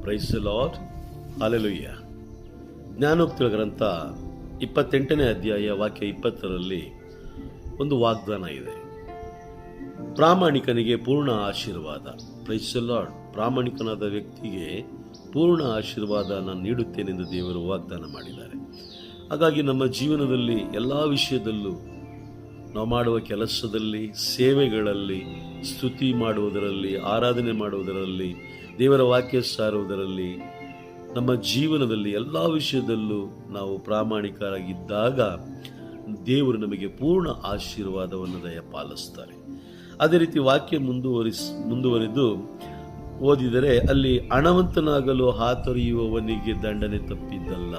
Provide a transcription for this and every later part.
Price the lord. Hallelujah. ಜ್ಞಾನೋಕ್ತಿಗಳ ಗ್ರಂಥ 28ನೇ ಅಧ್ಯಾಯ ವಾಕ್ಯ 20ರಲ್ಲಿ ಒಂದು ವಾಗ್ದಾನ ಇದೆ. ಪ್ರಾಮಾಣಿಕನಿಗೆ ಪೂರ್ಣ ಆಶೀರ್ವಾದ. Price the lord. ಪ್ರಾಮಾಣಿಕನಾದ ವ್ಯಕ್ತಿಗೆ ಪೂರ್ಣ ಆಶೀರ್ವಾದ ನಾನು ನೀಡುತ್ತೇನೆಂದು ದೇವರು ವಾಗ್ದಾನ ಮಾಡಿದ್ದಾರೆ. ಹಾಗಾಗಿ ನಮ್ಮ ಜೀವನದಲ್ಲಿ ಎಲ್ಲ ವಿಷಯದಲ್ಲೂ ನಾವು ಮಾಡುವ ಕೆಲಸದಲ್ಲಿ, ಸೇವೆಗಳಲ್ಲಿ, ಸ್ತುತಿ ಮಾಡುವುದರಲ್ಲಿ, ಆರಾಧನೆ ಮಾಡುವುದರಲ್ಲಿ, ದೇವರ ವಾಕ್ಯ ಸಾರುವುದರಲ್ಲಿ, ನಮ್ಮ ಜೀವನದಲ್ಲಿ ಎಲ್ಲ ವಿಷಯದಲ್ಲೂ ನಾವು ಪ್ರಾಮಾಣಿಕರಾಗಿದ್ದಾಗ ದೇವರು ನಮಗೆ ಪೂರ್ಣ ಆಶೀರ್ವಾದವನ್ನು ದಯಪಾಲಿಸ್ತಾರೆ. ಅದೇ ರೀತಿ ವಾಕ್ಯ ಮುಂದುವರಿದು ಓದಿದರೆ ಅಲ್ಲಿ ಹಣವಂತನಾಗಲು ಹಾತೊರೆಯುವವನಿಗೆ ದಂಡನೆ ತಪ್ಪಿದ್ದಲ್ಲ.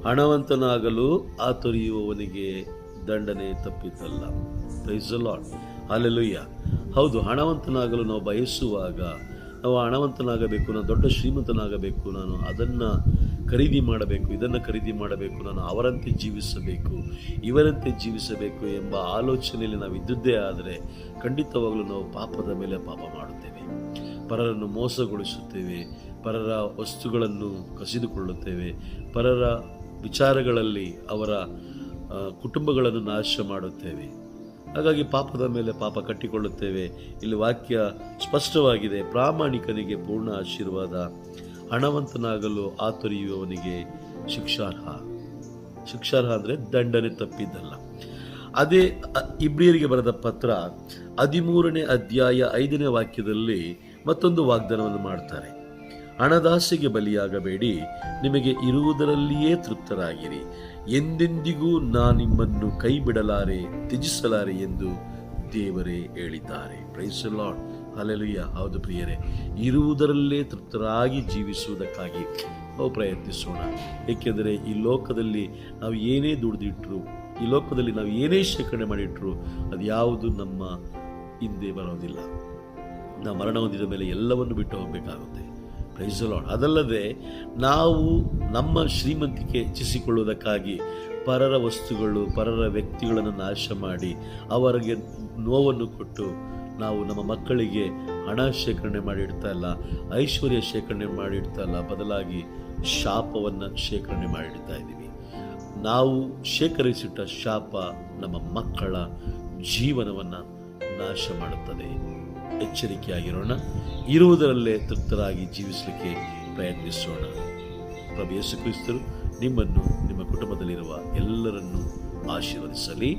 ಹಣವಂತನಾಗಲು ಹಾತೊರೆಯುವವನಿಗೆ ದಂಡನೆ ತಪ್ಪಿದ್ದಲ್ಲ. Praise the lord. ಹಲ್ಲೆಲೂಯಾ. ಹೌದು, ಹಣವಂತನಾಗಲು ನಾವು ಬಯಸುವಾಗ ನಾವು ಹಣವಂತನಾಗಬೇಕು, ನಾನು ದೊಡ್ಡ ಶ್ರೀಮಂತನಾಗಬೇಕು, ನಾನು ಅದನ್ನು ಖರೀದಿ ಮಾಡಬೇಕು, ಇದನ್ನು ಖರೀದಿ ಮಾಡಬೇಕು, ನಾನು ಅವರಂತೆ ಜೀವಿಸಬೇಕು, ಇವರಂತೆ ಜೀವಿಸಬೇಕು ಎಂಬ ಆಲೋಚನೆಯಲ್ಲಿ ನಾವು ಇದ್ದುದೇ ಆದರೆ ಖಂಡಿತವಾಗಲೂ ನಾವು ಪಾಪದ ಮೇಲೆ ಪಾಪ ಮಾಡುತ್ತೇವೆ, ಪರರನ್ನು ಮೋಸಗೊಳಿಸುತ್ತೇವೆ, ಪರರ ವಸ್ತುಗಳನ್ನು ಕಸಿದುಕೊಳ್ಳುತ್ತೇವೆ, ಪರರ ವಿಚಾರಗಳಲ್ಲಿ ಅವರ ಕುಟುಂಬಗಳನ್ನು ನಾಶ ಮಾಡುತ್ತೇವೆ. ಹಾಗಾಗಿ ಪಾಪದ ಮೇಲೆ ಪಾಪ ಕಟ್ಟಿಕೊಳ್ಳುತ್ತೇವೆ. ಇಲ್ಲಿ ವಾಕ್ಯ ಸ್ಪಷ್ಟವಾಗಿದೆ, ಪ್ರಾಮಾಣಿಕನಿಗೆ ಪೂರ್ಣ ಆಶೀರ್ವಾದ, ಹಣವಂತನಾಗಲು ಹಾತೊರೆಯುವವನಿಗೆ ಶಿಕ್ಷಾರ್ಹ. ಶಿಕ್ಷಾರ್ಹ ಅಂದರೆ ದಂಡನೆ ತಪ್ಪಿದ್ದಲ್ಲ. ಅದೇ ಇಬ್ರಿಯರಿಗೆ ಬರೆದ ಪತ್ರ 13ನೇ ಅಧ್ಯಾಯ 5ನೇ ವಾಕ್ಯದಲ್ಲಿ ಮತ್ತೊಂದು ವಾಗ್ದಾನವನ್ನು ಮಾಡ್ತಾರೆ. ಹಣದಾಸೆಗೆ ಬಲಿಯಾಗಬೇಡಿ, ನಿಮಗೆ ಇರುವುದರಲ್ಲಿಯೇ ತೃಪ್ತರಾಗಿರಿ, ಎಂದೆಂದಿಗೂ ನಾನು ನಿಮ್ಮನ್ನು ಕೈ ಬಿಡಲಾರೆ, ತ್ಯಜಿಸಲಾರೆ ಎಂದು ದೇವರೇ ಹೇಳಿದ್ದಾರೆ. Praise the lord. ಹಲ್ಲೆಲೂಯಾ. ಹೌದು ಪ್ರಿಯರೇ, ಇರುವುದರಲ್ಲೇ ತೃಪ್ತರಾಗಿ ಜೀವಿಸುವುದಕ್ಕಾಗಿ ನಾವು ಪ್ರಯತ್ನಿಸೋಣ. ಏಕೆಂದರೆ ಈ ಲೋಕದಲ್ಲಿ ನಾವು ಏನೇ ದುಡಿದಿಟ್ರು, ಈ ಲೋಕದಲ್ಲಿ ನಾವು ಏನೇ ಶೇಖರಣೆ ಮಾಡಿಟ್ರು ಅದು ಯಾವುದು ನಮ್ಮ ಹಿಂದೆ ಬರೋದಿಲ್ಲ. ನಾವು ಮರಣ ಹೊಂದಿದ ಮೇಲೆ ಎಲ್ಲವನ್ನು ಬಿಟ್ಟು ಹೋಗಬೇಕಾಗುತ್ತೆ. Praise the lord. ಅದಲ್ಲದೆ ನಾವು ನಮ್ಮ ಶ್ರೀಮಂತಿಕೆ ಹೆಚ್ಚಿಸಿಕೊಳ್ಳುವುದಕ್ಕಾಗಿ ಪರರ ವಸ್ತುಗಳು, ಪರರ ವ್ಯಕ್ತಿಗಳನ್ನು ನಾಶ ಮಾಡಿ ಅವರಿಗೆ ನೋವನ್ನು ಕೊಟ್ಟು ನಾವು ನಮ್ಮ ಮಕ್ಕಳಿಗೆ ಹಣ ಶೇಖರಣೆ ಮಾಡಿಡ್ತಾ ಇಲ್ಲ, ಐಶ್ವರ್ಯ ಶೇಖರಣೆ ಮಾಡಿಡ್ತಾ ಇಲ್ಲ, ಬದಲಾಗಿ ಶಾಪವನ್ನು ಶೇಖರಣೆ ಮಾಡಿಡ್ತಾ ಇದ್ದೀವಿ. ನಾವು ಶೇಖರಿಸಿಟ್ಟ ಶಾಪ ನಮ್ಮ ಮಕ್ಕಳ ಜೀವನವನ್ನು ನಾಶ ಮಾಡುತ್ತದೆ. ಎಚ್ಚರಿಕೆಯಾಗಿರೋಣ, ಇರುವುದರಲ್ಲೇ ತೃಪ್ತರಾಗಿ ಜೀವಿಸಲಿಕ್ಕೆ ಪ್ರಯತ್ನಿಸೋಣ. ಪ್ರಭು ಯೇಸು ಕ್ರಿಸ್ತರು ನಿಮ್ಮನ್ನು, ನಿಮ್ಮ ಕುಟುಂಬದಲ್ಲಿರುವ ಎಲ್ಲರನ್ನೂ ಆಶೀರ್ವದಿಸಲಿ.